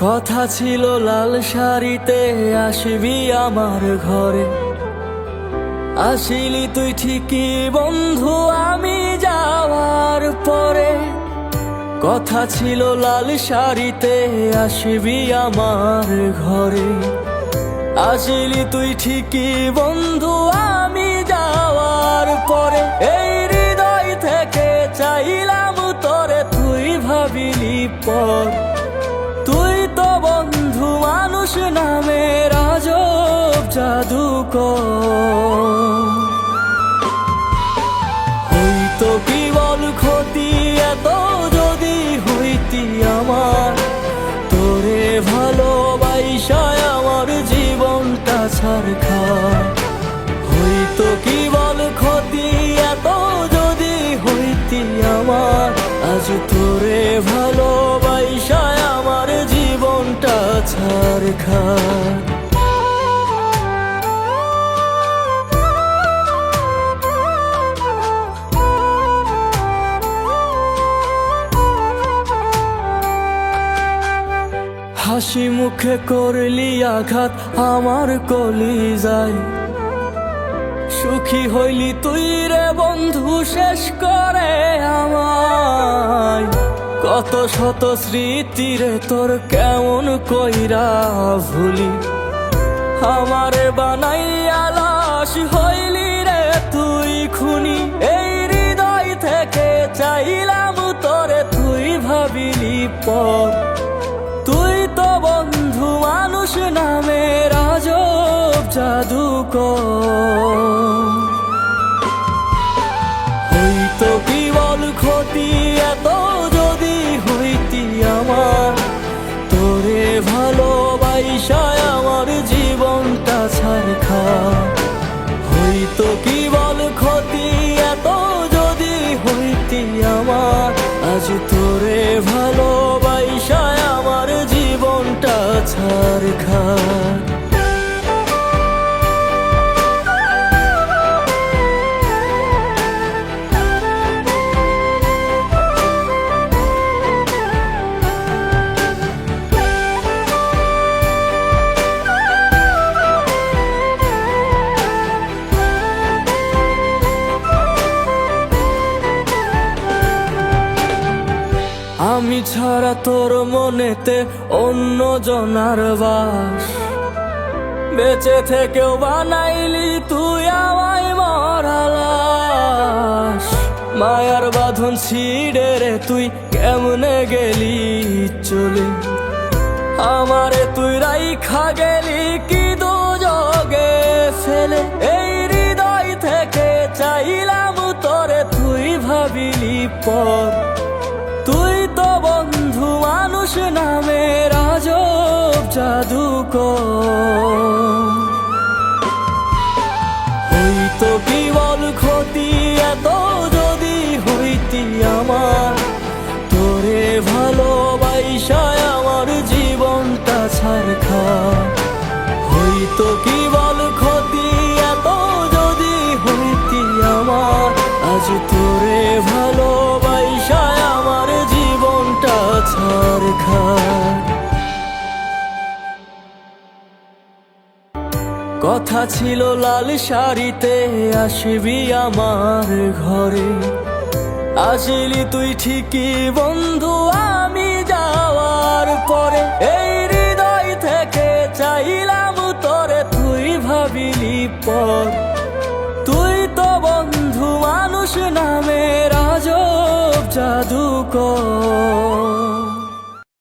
কথা ছিল লাল শাড়িতে আসবি আমার ঘরে, আসিলি তুই ঠিকই বন্ধু আমি যাওয়ার পরে। কথা ছিল লাল শাড়িতে আসবি আমার ঘরে, আসিলি তুই ঠিকই বন্ধু আমি যাওয়ার পরে। এই হৃদয় থেকে চাইলাম তোরে, তুই ভাবিলি পর। তুই তো বন্ধু মানুষ নামের আজব জাদুকর। হইতো কি বল ক্ষতি এত যদি হইতি আমার, তোরে ভালোবাসায় আমার জীবনটা ছারখার। হইতো কি বল ক্ষতি এত যদি হইতি আমার, আজ তোরে ভালোবাসায় আমার জীবনটা ছারখার। হাসি মুখে করলি আঘাত আমার কলিজায়, সুখী হইলি তুই রে বন্ধু শেষ করে আমায়। কত শত স্মৃতি রে তোর কেমন কইরা ভুলি, আমারে বানাইয়া লাশ হইলি রে তুই খুনি। এই হৃদয় থেকে চাইলাম তোরে, তুই ভাবিলি পর। তুই তো বন্ধু মানুষ নামের আজব জাদুকর। হইতো কি বল ক্ষতি এত যদি হইতি আমার, তোরে ভালোবাসায় আমার জীবনটা ছারখার। হইতো কি বল ক্ষতি এত যদি হইতি আমার, আজ তোরে ভালোবাসায় আমার জীবনটা ছারখার। আমি ছাড়া তোর মনেতে অন্য জনার বাস, বেঁচে থেকেও বানাইলি তুই আমায় মরা লাশ। মায়ার বাঁধন ছিঁড়ে রে তুই কেমনে গেলি চলে, আমারে তুই রাইখা গেলি কি দুজগে ফেলে। এই হৃদয় থেকে চাইলাম তোরে, তুই ভাবিলি পর। তুই তো বন্ধু মানুষ নামের আজব জাদুকর। হইতো কি বল ক্ষতি এত যদি হইতি আমার, তোরে ভালোবাসায় আমার জীবনটা ছারখার। হইতো কি বল ক্ষতি এত যদি হইতি আমার, আজ তোরে ভালোবাসায় আমার জীবনটা ছারখার। কথা ছিল লাল শাড়িতে আসবি আমার ঘরে, আসিলি তুই ঠিকই বন্ধু আমি যাওয়ার পরে। এই হৃদয় থেকে চাইলাম তোরে, তুই ভাবিলি পর। তুই তো বন্ধু মানুষ নামের আজব জাদুকর।